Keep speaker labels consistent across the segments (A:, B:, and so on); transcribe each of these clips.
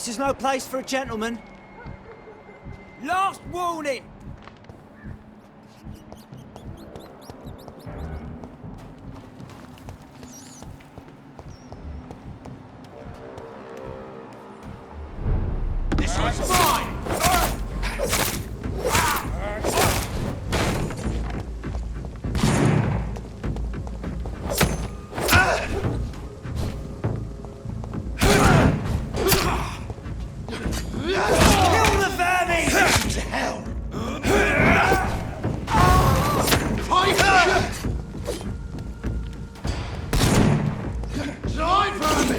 A: This is no place for a gentleman. Last warning!
B: This one's mine!
A: Kill the vermin!
B: To hell! Die for me!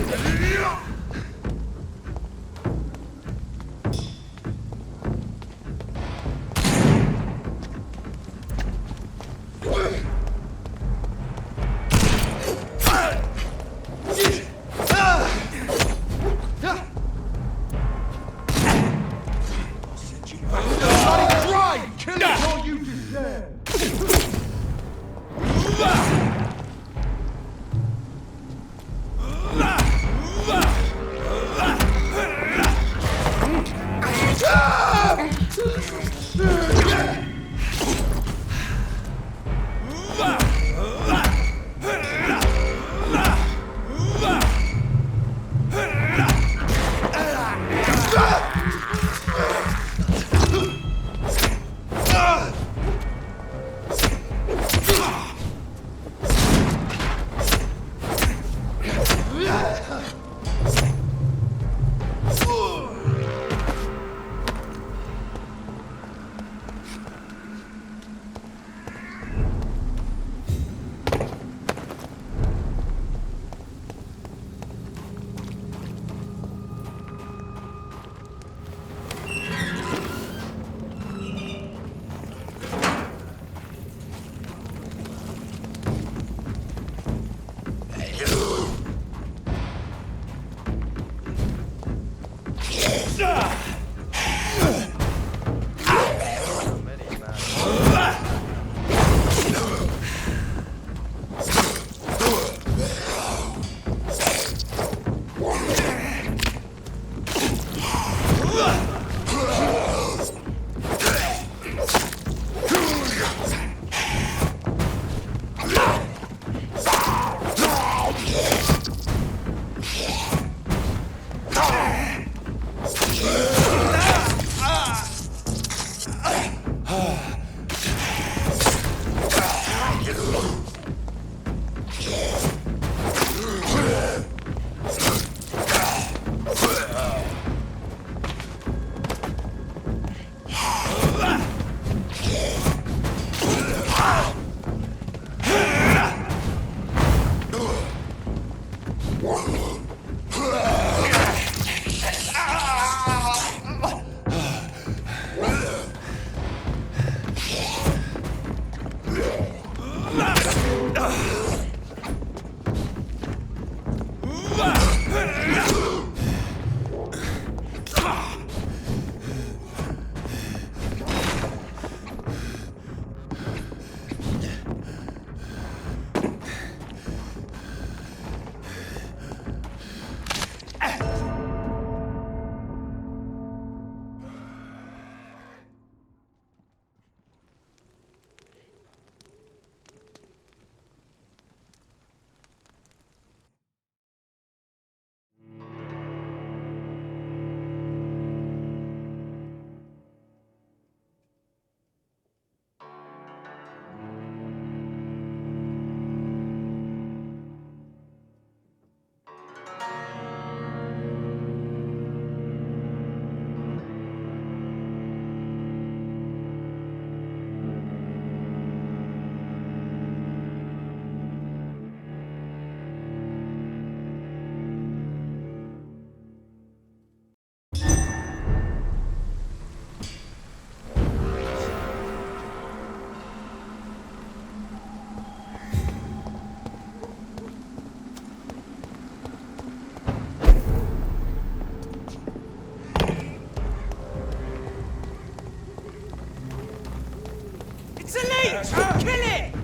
A: Kill it!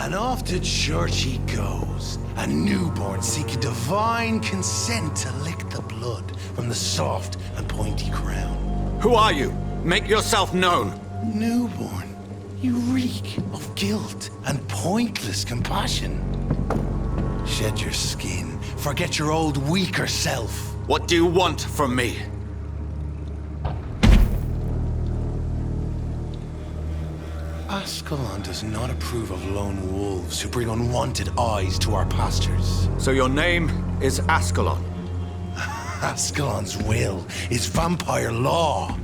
C: And off to church he goes, a newborn seeking divine consent to lick the blood from the soft and pointy crown.
D: Who are you? Make yourself known.
C: Newborn, you reek of guilt and pointless compassion. Shed your skin, forget your old weaker self.
D: What do you want from me?
C: Ascalon does not approve of lone wolves who bring unwanted eyes to our pastures.
D: So your name is Ascalon?
C: Ascalon's will is vampire law.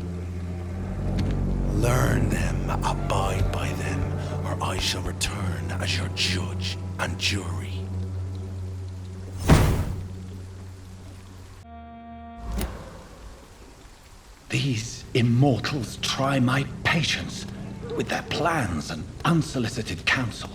C: Learn them, abide by them, or I shall return as your judge and jury.
E: These immortals try my patience with their plans and unsolicited counsel.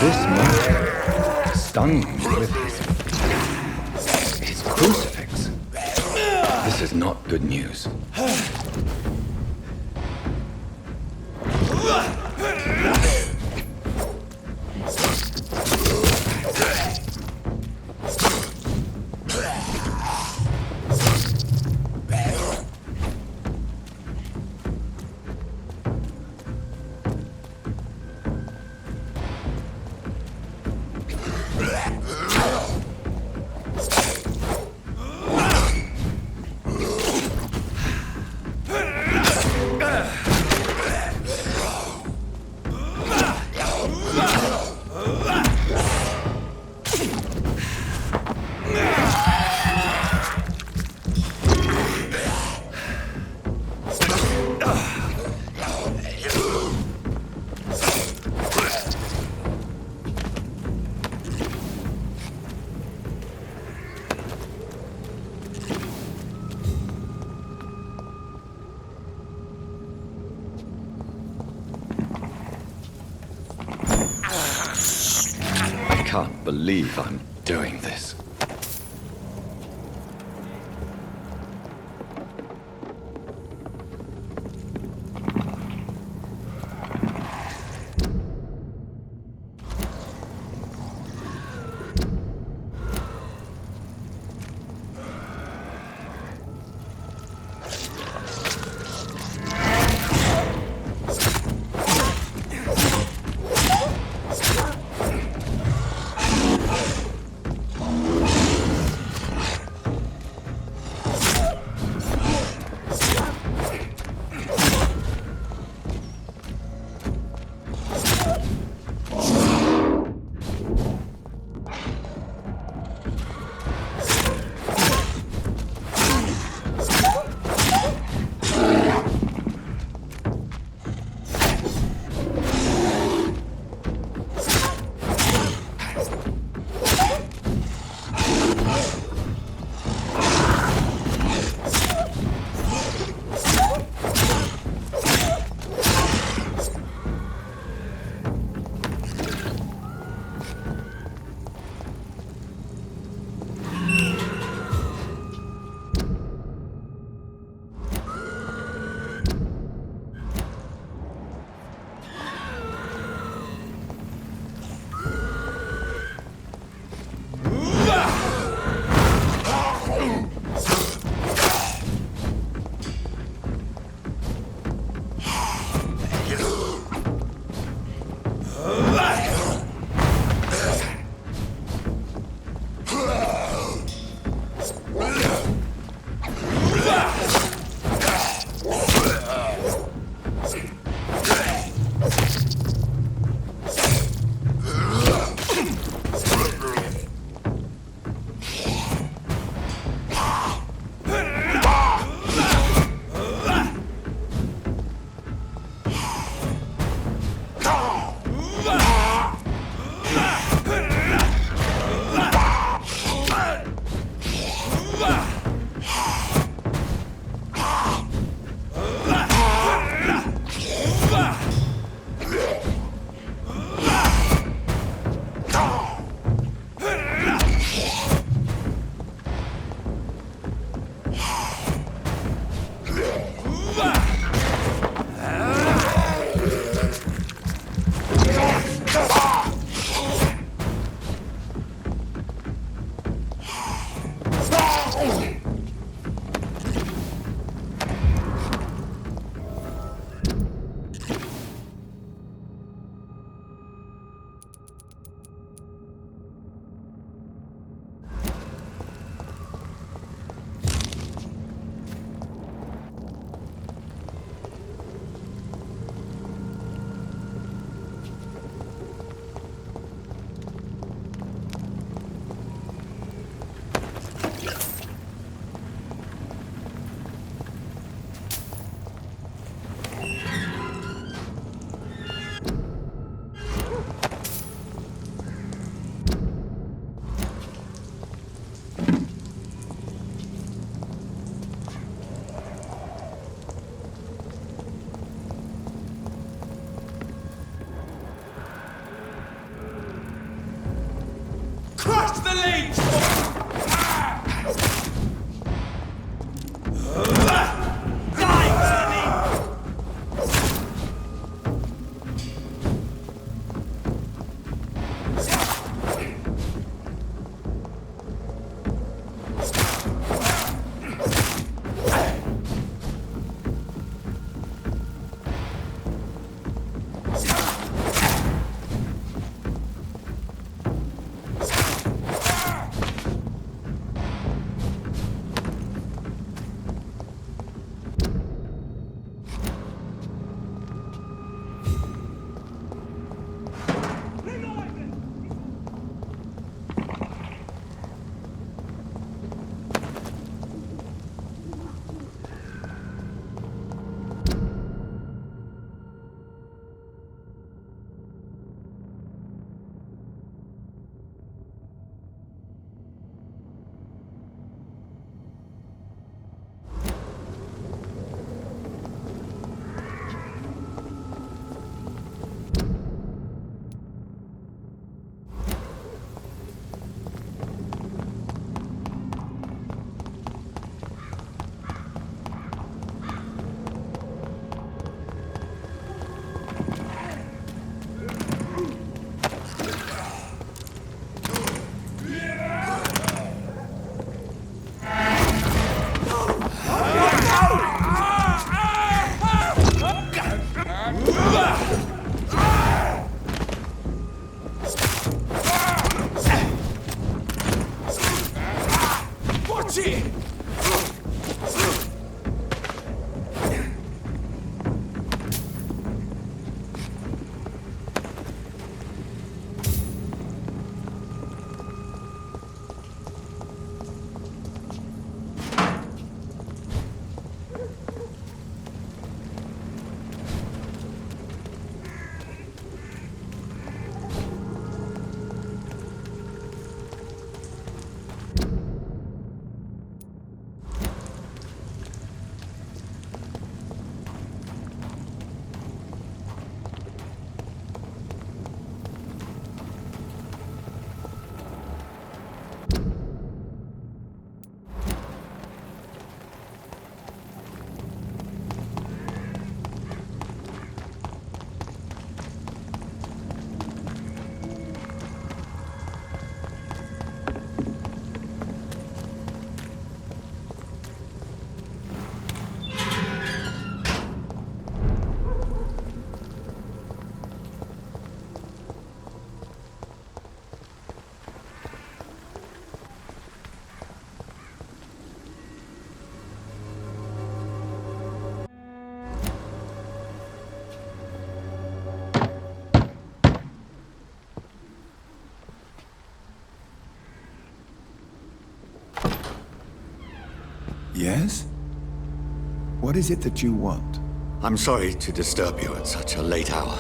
E: This monk stung me with his crucifix. This is not good news. I can't believe I'm doing this.
A: leech! Die, vermin! Watch it!
F: Yes? What is it that you want?
D: I'm sorry to disturb you at such a late hour.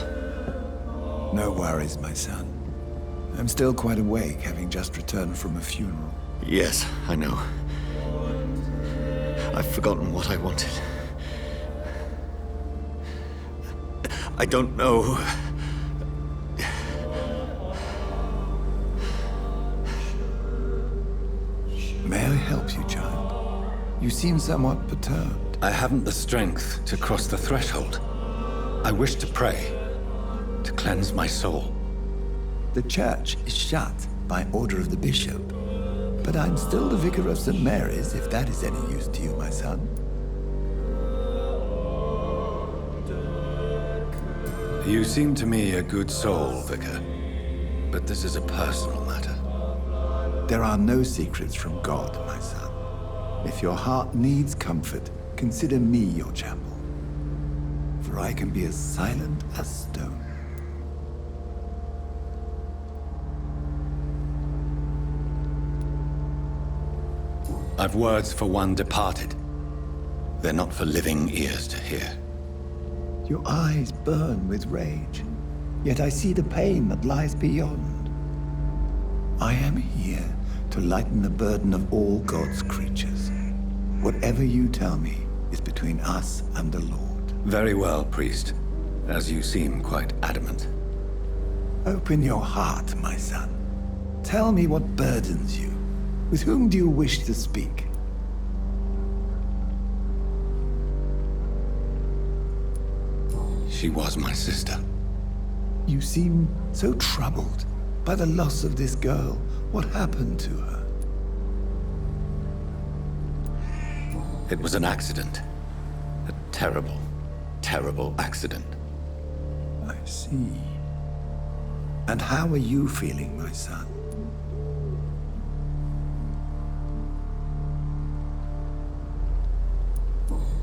F: No worries, my son. I'm still quite awake, having just returned from a funeral.
D: Yes, I know. I've forgotten what I wanted. I don't know.
F: May I help you, child? You seem somewhat perturbed.
E: I haven't the strength to cross the threshold. I wish to pray, to cleanse my soul.
F: The church is shut by order of the bishop. But I'm still the vicar of St. Mary's, if that is any use to you, my son.
E: You seem to me a good soul, Vicar. But this is a personal matter.
F: There are no secrets from God, my son. If your heart needs comfort, consider me your chapel. For I can be as silent as stone.
E: I've words for one departed. They're not for living ears to hear.
F: Your eyes burn with rage, yet I see the pain that lies beyond. I am here to lighten the burden of all God's creatures. Whatever you tell me is between us and the Lord.
E: Very well, priest, as you seem quite adamant.
F: Open your heart, my son. Tell me what burdens you. With whom do you wish to speak?
C: She was my sister.
F: You seem so troubled by the loss of this girl. What happened to her?
C: It was an accident. A terrible, terrible accident.
F: I see. And how are you feeling, my son?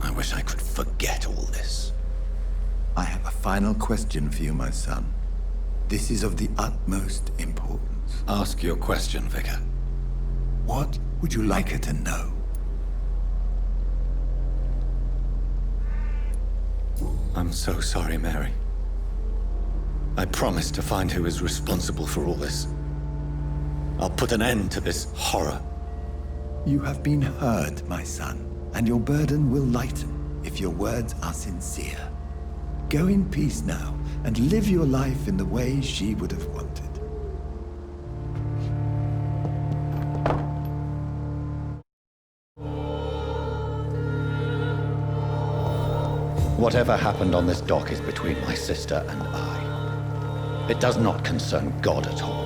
C: I wish I could forget all this.
F: I have a final question for you, my son. This is of the utmost importance.
C: Ask your question, Vicar.
F: What would you like her to know?
C: I'm so sorry, Mary. I promise to find who is responsible for all this. I'll put an end to this horror.
F: You have been heard, my son, and your burden will lighten if your words are sincere. Go in peace now, and live your life in the way she would have wanted.
E: Whatever happened on this dock is between my sister and I. It does not concern God at all.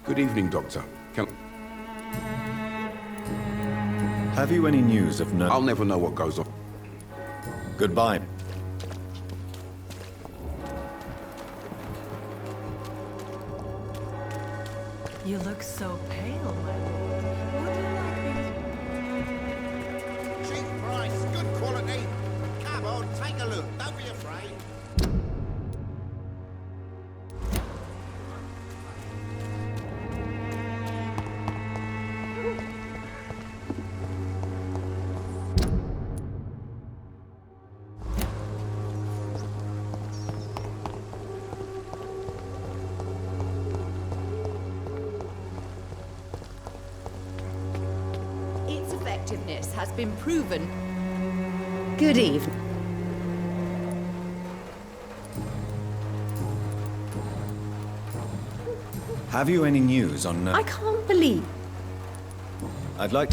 G: Good evening, Doctor.
D: Have you any news of
G: I'll never know what goes on.
D: Goodbye.
H: You look so pale, my lord. Would you like me
B: Cheap price, good quality. Come on, take a look. Don't be afraid.
I: Its effectiveness has been proven. Good evening.
D: Have you any news on
I: I can't believe.
D: I'd like...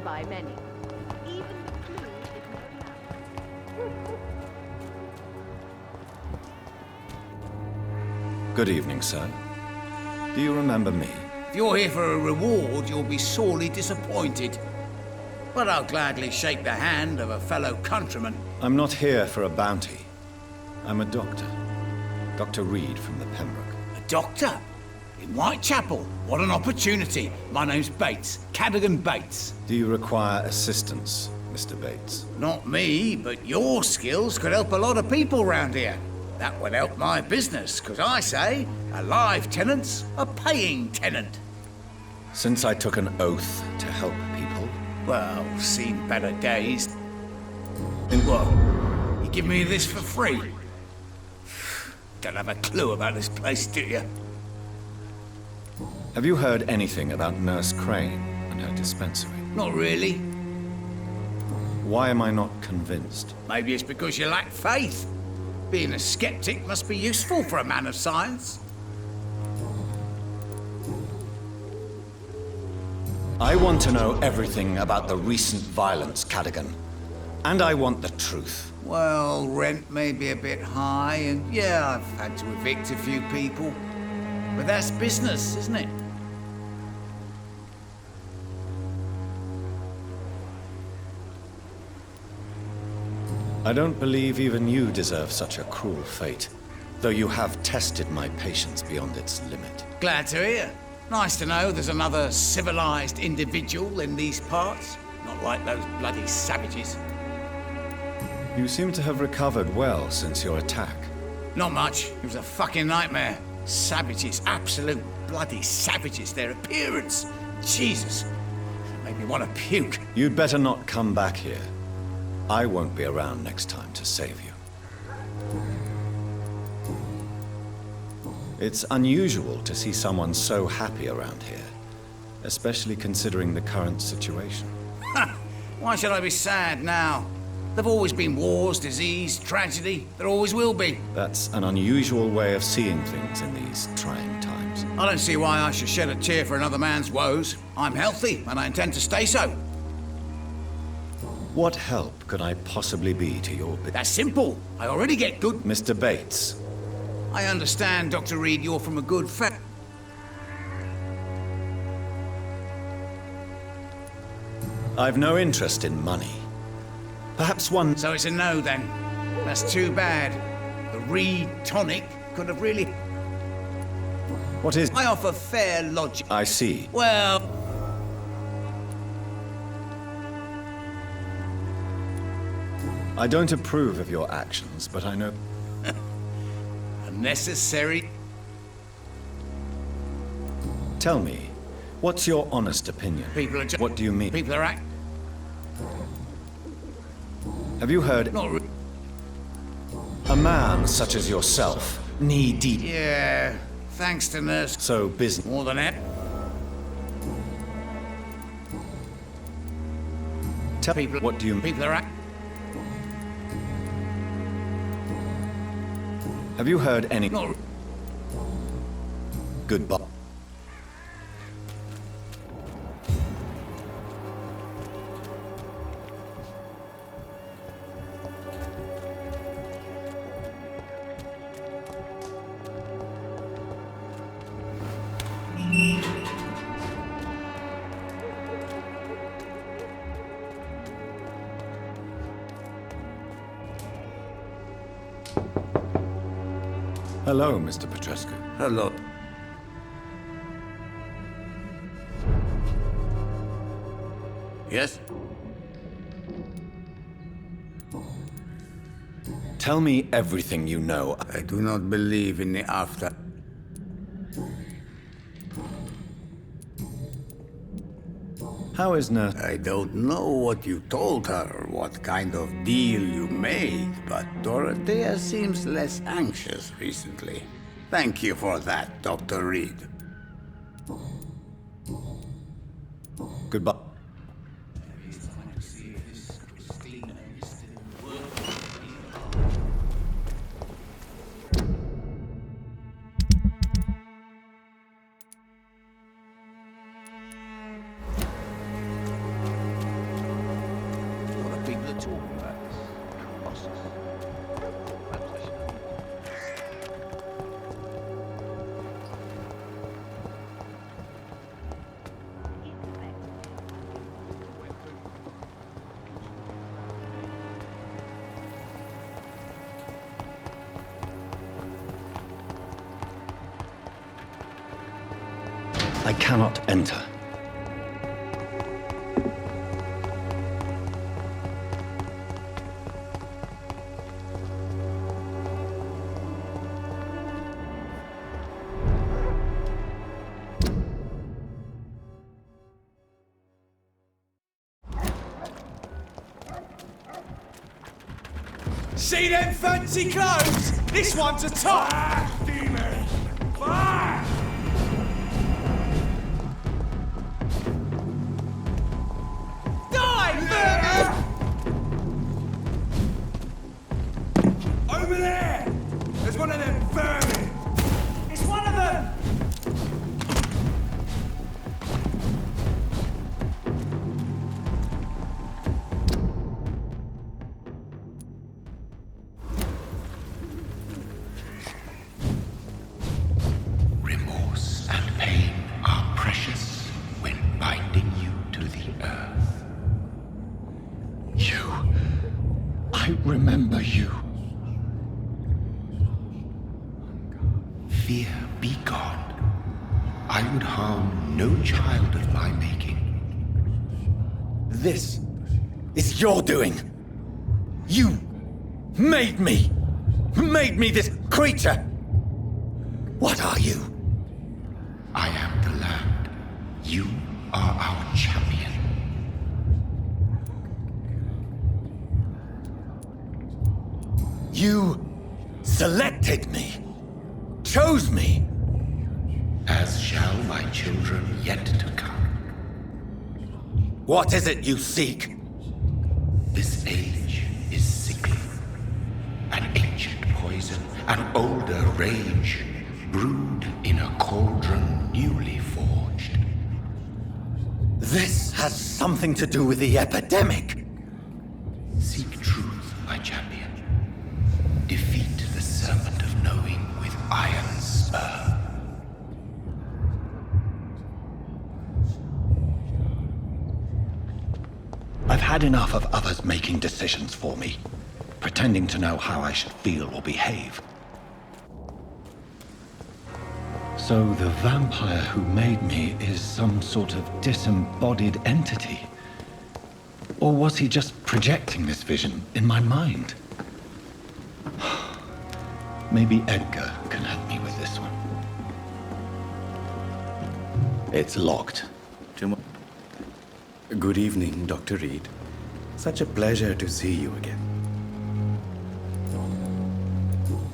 I: by many. Even the clue is known now.
D: Good evening, sir. Do you remember me?
B: If you're here for a reward, you'll be sorely disappointed. But I'll gladly shake the hand of a fellow countryman.
D: I'm not here for a bounty. I'm a doctor. Dr. Reed from the Pembroke.
B: A doctor? In Whitechapel? What an opportunity. My name's Bates. Cadogan Bates.
D: Do you require assistance, Mr. Bates?
B: Not me, but your skills could help a lot of people round here. That would help my business, because I say, a live tenant's a paying tenant.
D: Since I took an oath to help people...
B: Well, seen better days. And what? You give me this for free? Don't have a clue about this place, do you?
D: Have you heard anything about Nurse Crane and her dispensary?
B: Not really.
D: Why am I not convinced?
B: Maybe it's because you lack faith. Being a skeptic must be useful for a man of science.
D: I want to know everything about the recent violence, Cadogan. And I want the truth.
B: Well, rent may be a bit high, and yeah, I've had to evict a few people. But that's business, isn't it?
D: I don't believe even you deserve such a cruel fate, though you have tested my patience beyond its limit.
B: Glad to hear. Nice to know there's another civilized individual in these parts. Not like those bloody savages.
D: You seem to have recovered well since your attack.
B: Not much. It was a fucking nightmare. Savages, absolute bloody savages. Their appearance. Jesus. It made me want to puke.
D: You'd better not come back here. I won't be around next time to save you. It's unusual to see someone so happy around here, especially considering the current situation.
B: Why should I be sad now? There've always been wars, disease, tragedy. There always will be.
D: That's an unusual way of seeing things in these trying times.
B: I don't see why I should shed a tear for another man's woes. I'm healthy, and I intend to stay so.
D: What help could I possibly be to your
B: That's simple. I already get good.
D: Mr. Bates?
B: I understand, Dr. Reed, you're from a good
D: I've no interest in money. Perhaps one...
B: So it's a no, then. That's too bad. The Reed tonic could have really...
D: What is...
B: I offer fair logic.
D: I see.
B: Well...
D: I don't approve of your actions, but I know...
B: Unnecessary.
D: Tell me, what's your honest opinion?
B: People are
D: What do you mean?
B: People are
D: Have you heard...
B: Not
D: A man such as yourself, knee-deep...
B: Yeah, thanks to Nurse...
D: So busy...
B: More than that.
D: Tell people... What do you...
B: People are
D: Have you heard any...
B: Not...
D: Goodbye. Hello, Mr. Petrescu.
B: Hello. Yes?
D: Tell me everything you know.
B: I do not believe in the after.
D: How is Nurse...
B: I don't know what you told her, what kind of deal you made, but Dorothea seems less anxious recently. Thank you for that, Dr. Reed.
D: Goodbye.
E: the tool. Colossus.
D: I cannot enter.
A: See them fancy clothes? This one's a top! Demon! Fire! Die, vermin! Over there! There's one of them vermin! It's one of them!
F: Remorse and pain are precious when binding you to the earth.
E: I remember you.
F: Fear be gone. I would harm no child of my making.
D: This is your doing. You made me. Made me this creature. What are you?
F: I am the land. You are our champion.
D: You selected me. Chose me.
F: As shall my children yet to come.
D: What is it you seek?
F: This age is sickly. An ancient poison, an older rage, brewed in a cauldron newly forged.
D: This has something to do with the epidemic.
F: Seek truth, my champion. Defeat the serpent of knowing with iron spur.
E: I've had enough of others making decisions for me, pretending to know how I should feel or behave. So the vampire who made me is some sort of disembodied entity? Or was he just projecting this vision in my mind? Maybe Edgar can help me with this one. It's locked.
J: Good evening, Dr. Reed. Such a pleasure to see you again.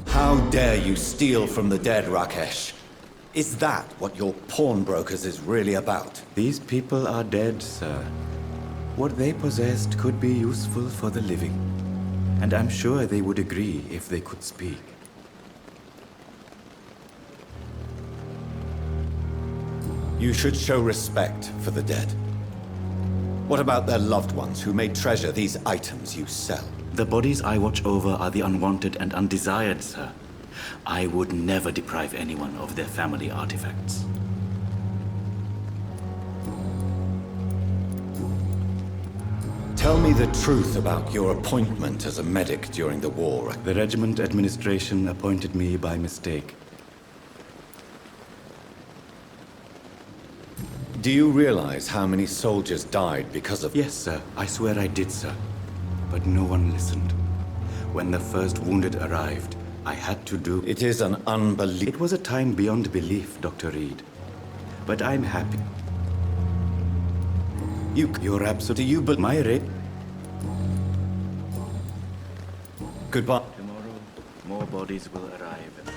D: How dare you steal from the dead, Rakesh? Is that what your pawnbrokers is really about?
J: These people are dead, sir. What they possessed could be useful for the living. And I'm sure they would agree if they could speak.
D: You should show respect for the dead. What about their loved ones who may treasure these items you sell?
J: The bodies I watch over are the unwanted and undesired, sir. I would never deprive anyone of their family artifacts.
D: Tell me the truth about your appointment as a medic during the war.
J: The regiment administration appointed me by mistake.
D: Do you realize how many soldiers died because of...
J: Yes, sir. I swear I did, sir. But no one listened. When the first wounded arrived, I had to do...
D: It is an unbelievable...
J: It was a time beyond belief, Dr. Reed. But I'm happy. You're absolutely... You but my rape...
D: Goodbye.
J: Tomorrow, more bodies will arrive at that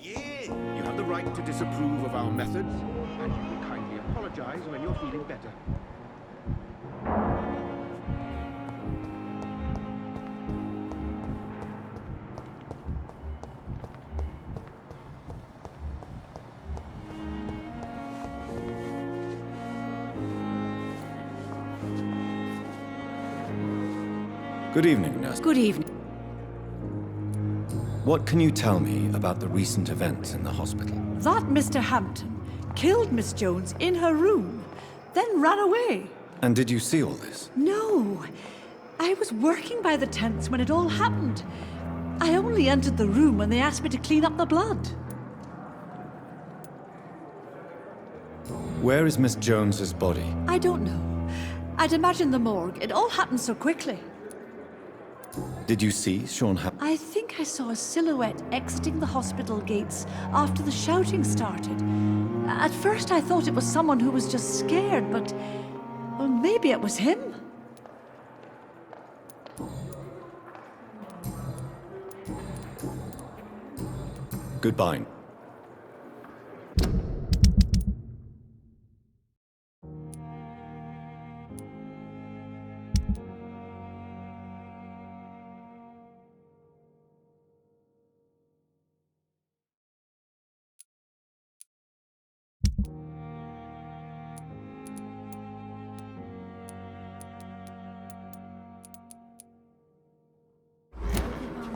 G: You have the right to disapprove of our methods, and you will kindly apologize when you're feeling better.
D: Good evening, nurse.
I: Good evening.
D: What can you tell me about the recent events in the hospital?
K: That Mr. Hampton killed Miss Jones in her room, then ran away.
D: And did you see all this?
K: No. I was working by the tents when it all happened. I only entered the room when they asked me to clean up the blood.
D: Where is Miss Jones's body?
K: I don't know. I'd imagine the morgue. It all happened so quickly.
D: Did you see Sean Hampton?
K: I think I saw a silhouette exiting the hospital gates after the shouting started. At first I thought it was someone who was just scared, but... well, maybe it was him.
D: Goodbye.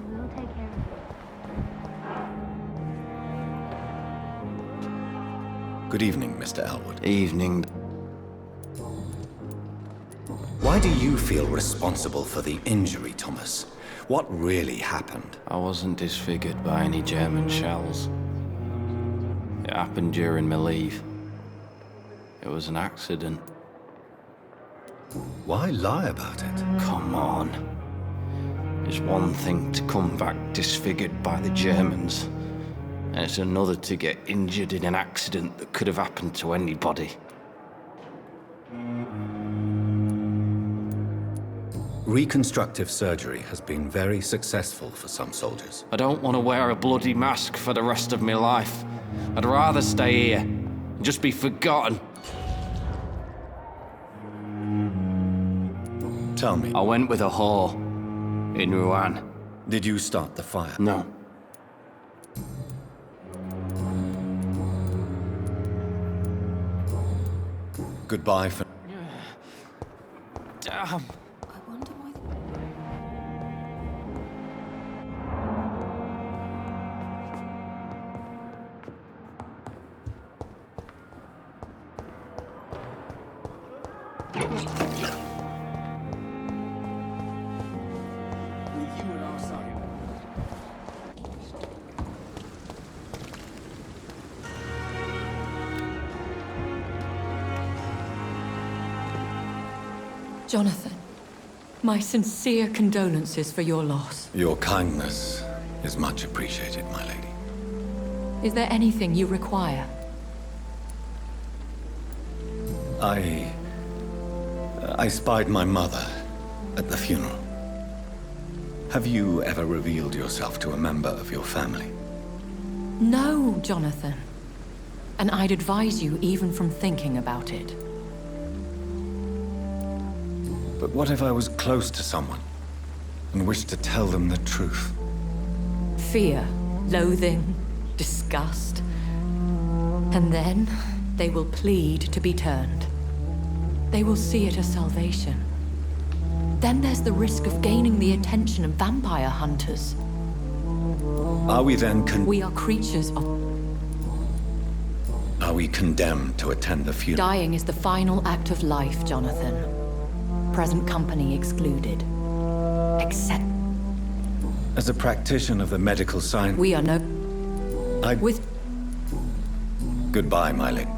L: We'll take care of it.
D: Good evening, Mr. Elwood.
M: Evening.
D: Why do you feel responsible for the injury, Thomas? What really happened?
M: I wasn't disfigured by any German shells. It happened during my leave. It was an accident.
D: Why lie about it?
M: Come on. It's one thing to come back disfigured by the Germans, and it's another to get injured in an accident that could have happened to anybody.
D: Reconstructive surgery has been very successful for some soldiers.
M: I don't want to wear a bloody mask for the rest of my life. I'd rather stay here and just be forgotten.
D: Tell me.
M: I went with a whore in Rouen.
D: Did you start the fire?
M: No.
D: Goodbye for...
M: Damn.
H: Jonathan, my sincere condolences for your loss.
D: Your kindness is much appreciated, my lady.
H: Is there anything you require?
D: I spied my mother at the funeral. Have you ever revealed yourself to a member of your family?
H: No, Jonathan. And I'd advise you even from thinking about it.
D: But what if I was close to someone and wished to tell them the truth?
H: Fear, loathing, disgust. And then they will plead to be turned. They will see it as salvation. Then there's the risk of gaining the attention of vampire hunters.
D: Are we then
H: We are creatures of...
D: Are we condemned to attend the funeral?
H: Dying is the final act of life, Jonathan. Present company excluded. Except...
D: As a practitioner of the medical science...
H: We are no... With...
D: Goodbye, my lady.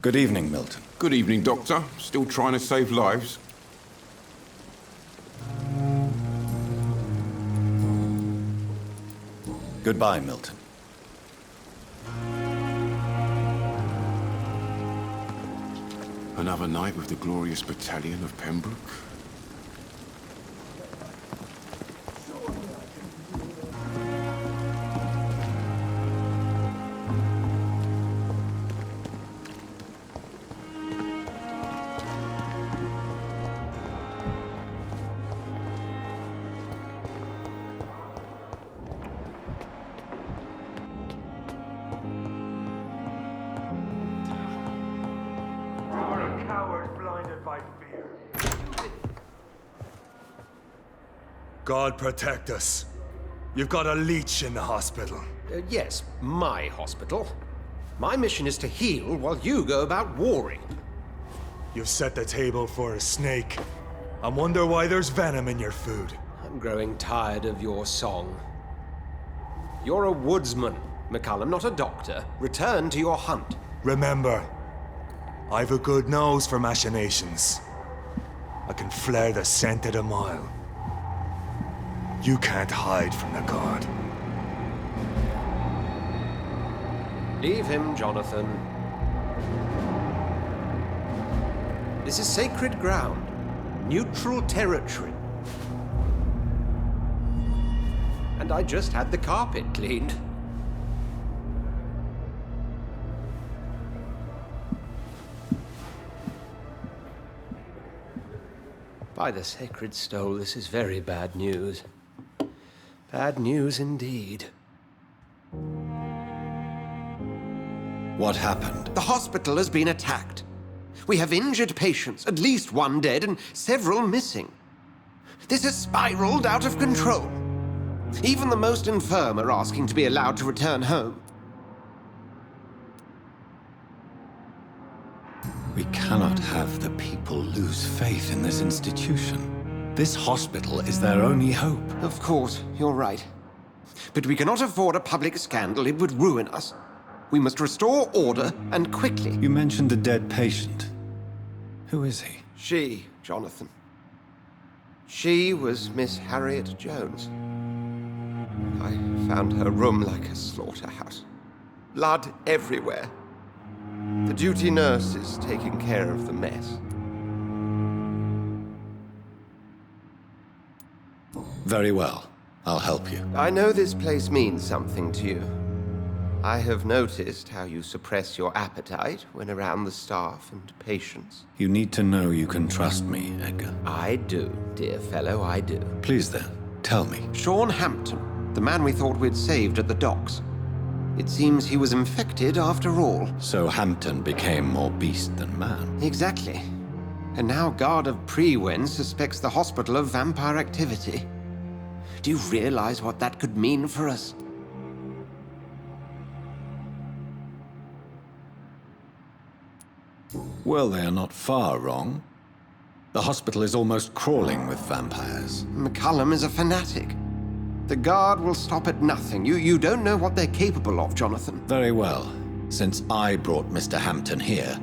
D: Good evening, Milton.
G: Good evening, Doctor. Still trying to save lives?
D: Goodbye, Milton.
G: Another night with the glorious battalion of Pembroke?
A: God protect us. You've got a leech in the hospital.
G: Yes, my hospital. My mission is to heal while you go about warring.
A: You've set the table for a snake. I wonder why there's venom in your food.
G: I'm growing tired of your song. You're a woodsman, McCallum, not a doctor. Return to your hunt.
A: Remember, I've a good nose for machinations. I can flare the scent at a mile. You can't hide from the god.
G: Leave him, Jonathan. This is sacred ground. Neutral territory. And I just had the carpet cleaned. By the sacred stole, this is very bad news. Bad news indeed.
C: What happened?
G: The hospital has been attacked. We have injured patients, at least one dead and several missing. This has spiraled out of control. Even the most infirm are asking to be allowed to return home.
E: We cannot have the people lose faith in this institution. This hospital is their only hope.
G: Of course, you're right. But we cannot afford a public scandal. It would ruin us. We must restore order, and quickly.
E: You mentioned a dead patient. Who is he?
G: She, Jonathan. She was Miss Harriet Jones. I found her room like a slaughterhouse. Blood everywhere. The duty nurse is taking care of the mess.
E: Very well. I'll help you.
G: I know this place means something to you. I have noticed how you suppress your appetite when around the staff and patients.
E: You need to know you can trust me, Edgar.
G: I do, dear fellow, I do.
E: Please then, tell me.
G: Sean Hampton, the man we thought we'd saved at the docks. It seems he was infected after all.
E: So Hampton became more beast than man.
G: Exactly. And now Guard of Prewen suspects the hospital of vampire activity. Do you realize what that could mean for us?
E: Well, they are not far wrong. The hospital is almost crawling with vampires.
G: McCallum is a fanatic. The Guard will stop at nothing. You don't know what they're capable of, Jonathan.
E: Very well. Since I brought Mr. Hampton here,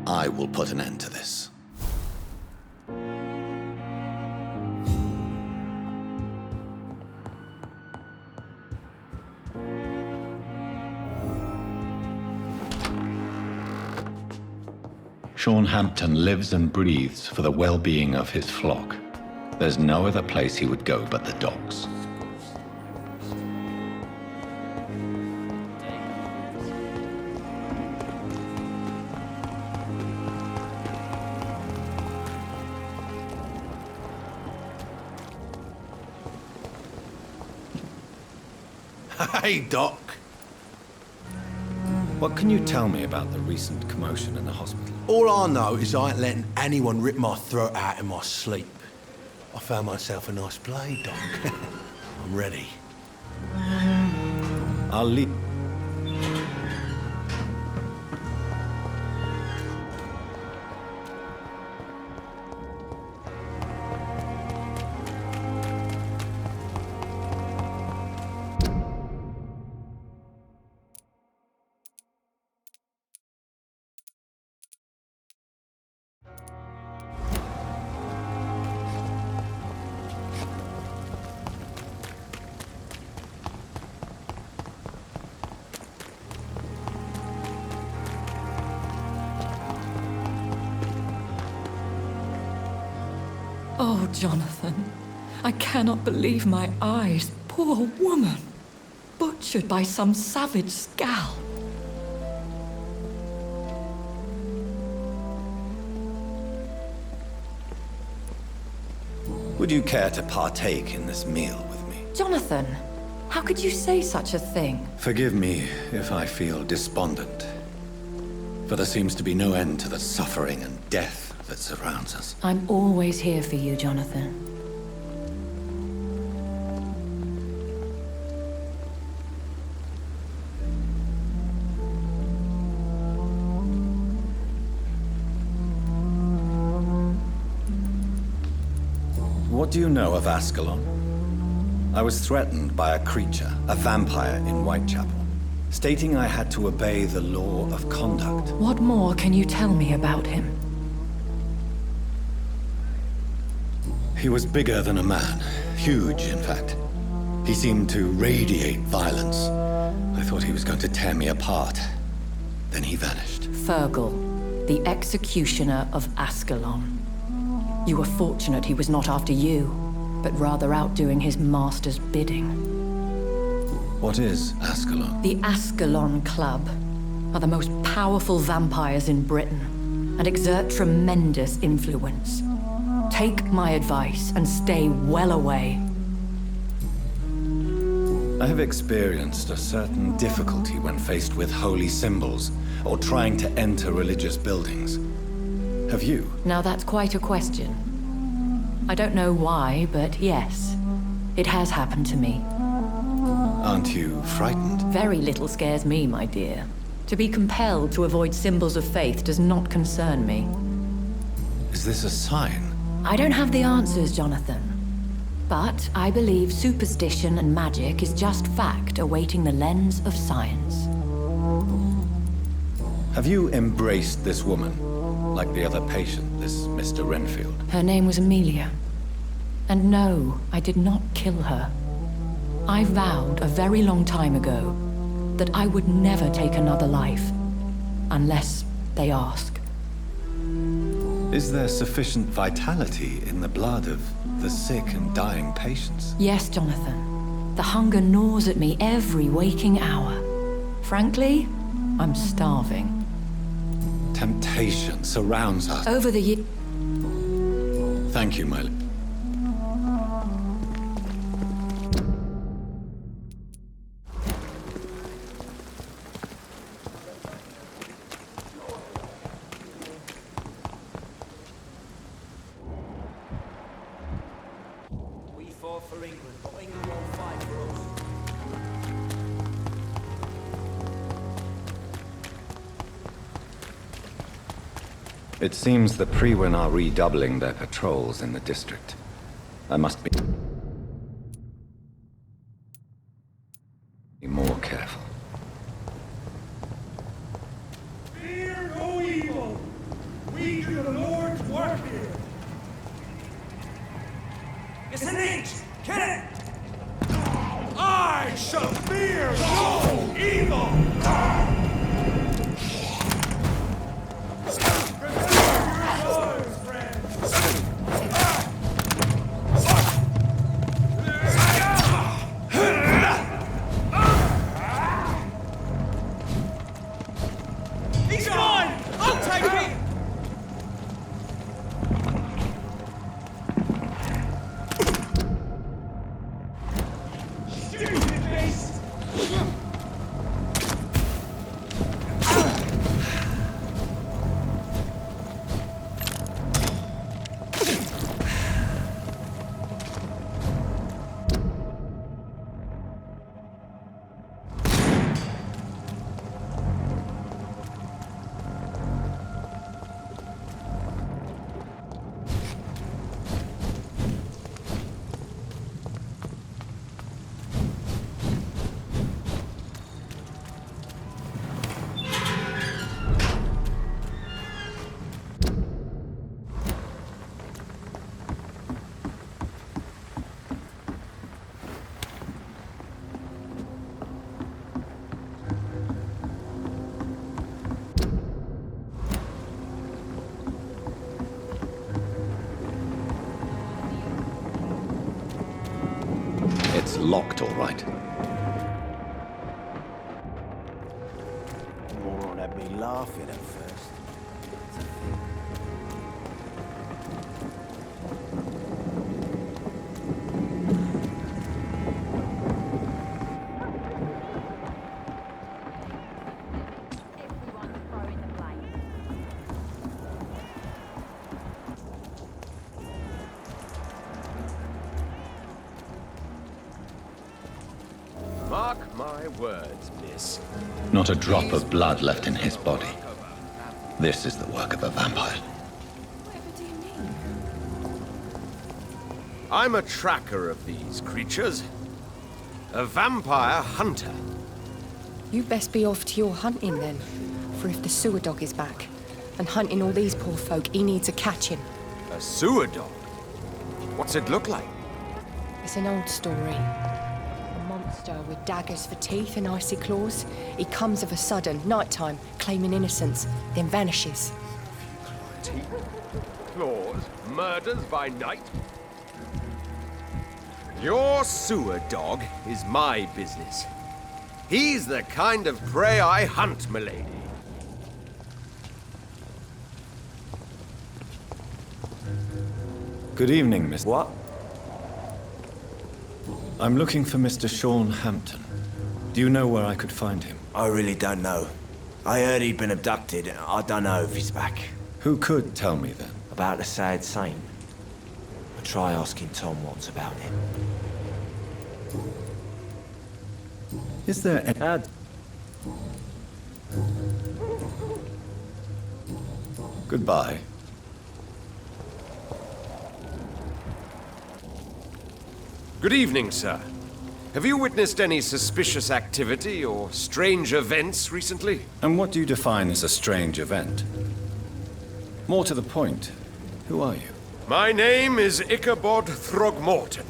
E: I will put an end to this. Sean Hampton lives and breathes for the well-being of his flock. There's no other place he would go but the docks.
C: Hey, Doc.
E: What can you tell me about the recent commotion in the hospital?
C: All I know is I ain't letting anyone rip my throat out in my sleep. I found myself a nice blade, Doc. I'm ready.
E: I'll leave.
H: Oh, Jonathan, I cannot believe my eyes. Poor woman, butchered by some savage scowl.
E: Would you care to partake in this meal with me?
H: Jonathan, how could you say such a thing?
E: Forgive me if I feel despondent, for there seems to be no end to the suffering and death that surrounds us.
H: I'm always here for you, Jonathan.
E: What do you know of Ascalon? I was threatened by a creature, a vampire in Whitechapel, stating I had to obey the law of conduct.
H: What more can you tell me about him?
E: He was bigger than a man. Huge, in fact. He seemed to radiate violence. I thought he was going to tear me apart. Then he vanished.
H: Fergal, the executioner of Ascalon. You were fortunate he was not after you, but rather out doing his master's bidding.
E: What is Ascalon?
H: The Ascalon Club are the most powerful vampires in Britain and exert tremendous influence. Take my advice and stay well away.
E: I have experienced a certain difficulty when faced with holy symbols or trying to enter religious buildings. Have you?
H: Now that's quite a question. I don't know why, but yes, it has happened to me.
E: Aren't you frightened?
H: Very little scares me, my dear. To be compelled to avoid symbols of faith does not concern me.
E: Is this a sign?
H: I don't have the answers, Jonathan. But I believe superstition and magic is just fact awaiting the lens of science.
E: Have you embraced this woman, like the other patient, this Mr. Renfield?
H: Her name was Amelia. And no, I did not kill her. I vowed a very long time ago that I would never take another life, unless they ask.
E: Is there sufficient vitality in the blood of the sick and dying patients?
H: Yes, Jonathan. The hunger gnaws at me every waking hour. Frankly, I'm starving.
E: Temptation surrounds us.
H: Over the years...
E: Thank you, my... It seems the Priwen are redoubling their patrols in the district. I must be more careful.
N: Fear no evil! We do the Lord's work here! It's an inch! Get it! I shall fear no evil!
E: It's locked, all right.
O: Moron had me laughing at first.
G: Mark my words, miss.
E: Not a drop of blood left in his body. This is the work of a vampire.
H: Whatever do you mean?
G: I'm a tracker of these creatures. A vampire hunter.
P: You best be off to your hunting then. For if the sewer dog is back, and hunting all these poor folk, he needs a catching.
G: A sewer dog? What's it look like?
P: It's an old story. A monster with daggers for teeth and icy claws. He comes of a sudden, nighttime, claiming innocence, then vanishes.
G: Teeth? Claws? Murders by night? Your sewer dog is my business. He's the kind of prey I hunt, milady.
E: Good evening, Mr.
O: What?
E: I'm looking for Mr. Sean Hampton. Do you know where I could find him?
O: I really don't know. I heard he'd been abducted. I don't know if he's back.
E: Who could tell me then?
O: About the sad saint. I'll try asking Tom Watts about it.
E: Is there any... Goodbye.
G: Good evening, sir. Have you witnessed any suspicious activity or strange events recently?
E: And what do you define as a strange event? More to the point, who are you?
G: My name is Ichabod Throgmorton,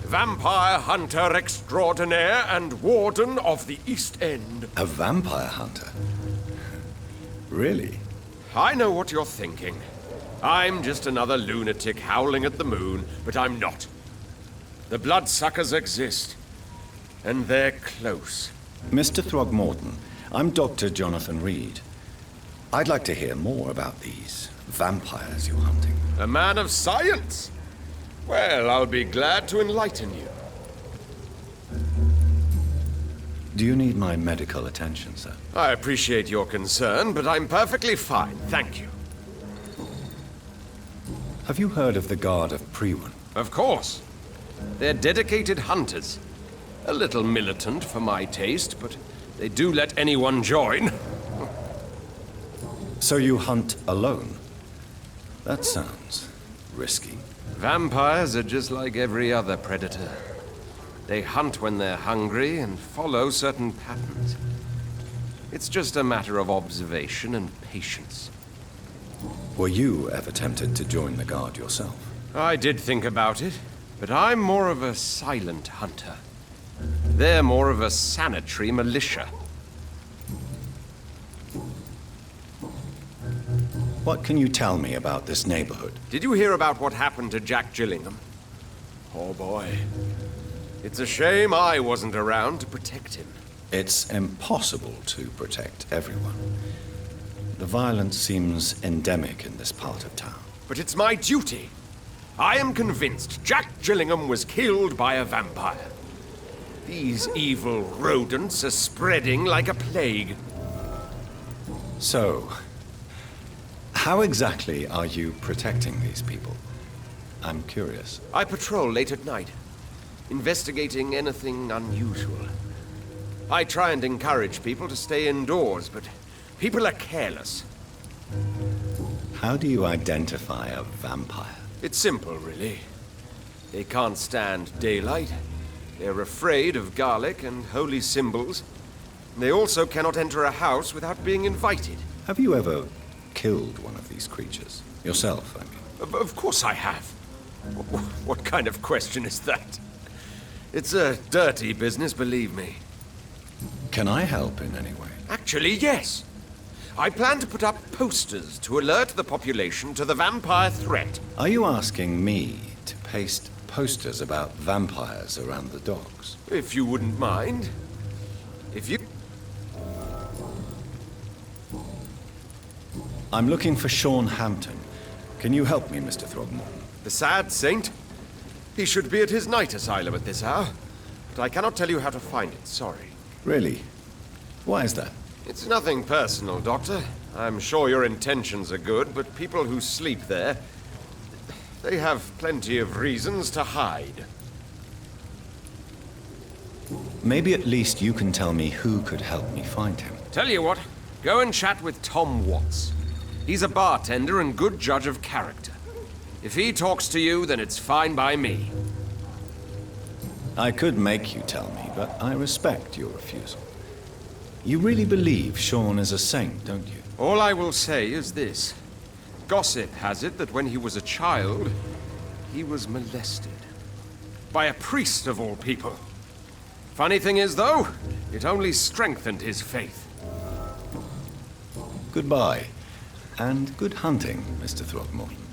G: vampire hunter extraordinaire and warden of the East End.
E: A vampire hunter? Really?
G: I know what you're thinking. I'm just another lunatic howling at the moon, but I'm not. The bloodsuckers exist, and they're close.
E: Mr. Throgmorton, I'm Dr. Jonathan Reed. I'd like to hear more about these vampires you're hunting.
G: A man of science? Well, I'll be glad to enlighten you.
E: Do you need my medical attention, sir?
G: I appreciate your concern, but I'm perfectly fine, thank you.
E: Have you heard of the Guard of Priwen?
G: Of course. They're dedicated hunters. A little militant for my taste, but they do let anyone join.
E: So you hunt alone? That sounds risky.
G: Vampires are just like every other predator. They hunt when they're hungry and follow certain patterns. It's just a matter of observation and patience.
E: Were you ever tempted to join the Guard yourself?
G: I did think about it, but I'm more of a silent hunter. They're more of a sanitary militia.
E: What can you tell me about this neighborhood?
G: Did you hear about what happened to Jack Gillingham? Oh boy. It's a shame I wasn't around to protect him.
E: It's impossible to protect everyone. The violence seems endemic in this part of town.
G: But it's my duty. I am convinced Jack Gillingham was killed by a vampire. These evil rodents are spreading like a plague.
E: So, how exactly are you protecting these people? I'm curious.
G: I patrol late at night, investigating anything unusual. I try and encourage people to stay indoors, but people are careless.
E: How do you identify a vampire?
G: It's simple, really. They can't stand daylight. They're afraid of garlic and holy symbols. They also cannot enter a house without being invited.
E: Have you ever killed one of these creatures? Yourself, I mean.
G: Of course I have. What kind of question is that? It's a dirty business, believe me.
E: Can I help in any way?
G: Actually, yes. I plan to put up posters to alert the population to the vampire threat.
E: Are you asking me to paste posters about vampires around the docks?
G: If you wouldn't mind. If you...
E: I'm looking for Sean Hampton. Can you help me, Mr. Throgmorton?
G: The sad saint? He should be at his night asylum at this hour. But I cannot tell you how to find it, sorry.
E: Really? Why is that?
G: It's nothing personal, Doctor. I'm sure your intentions are good, but people who sleep there, they have plenty of reasons to hide.
E: Maybe at least you can tell me who could help me find him.
G: Tell you what, go and chat with Tom Watts. He's a bartender and good judge of character.
Q: If he talks to you, then it's fine by me.
E: I could make you tell me, but I respect your refusal. You really believe Sean is a saint, don't you?
Q: All I will say is this. Gossip has it that when he was a child, he was molested. By a priest of all people. Funny thing is, though, it only strengthened his faith.
E: Goodbye, and good hunting, Mr. Throckmorton.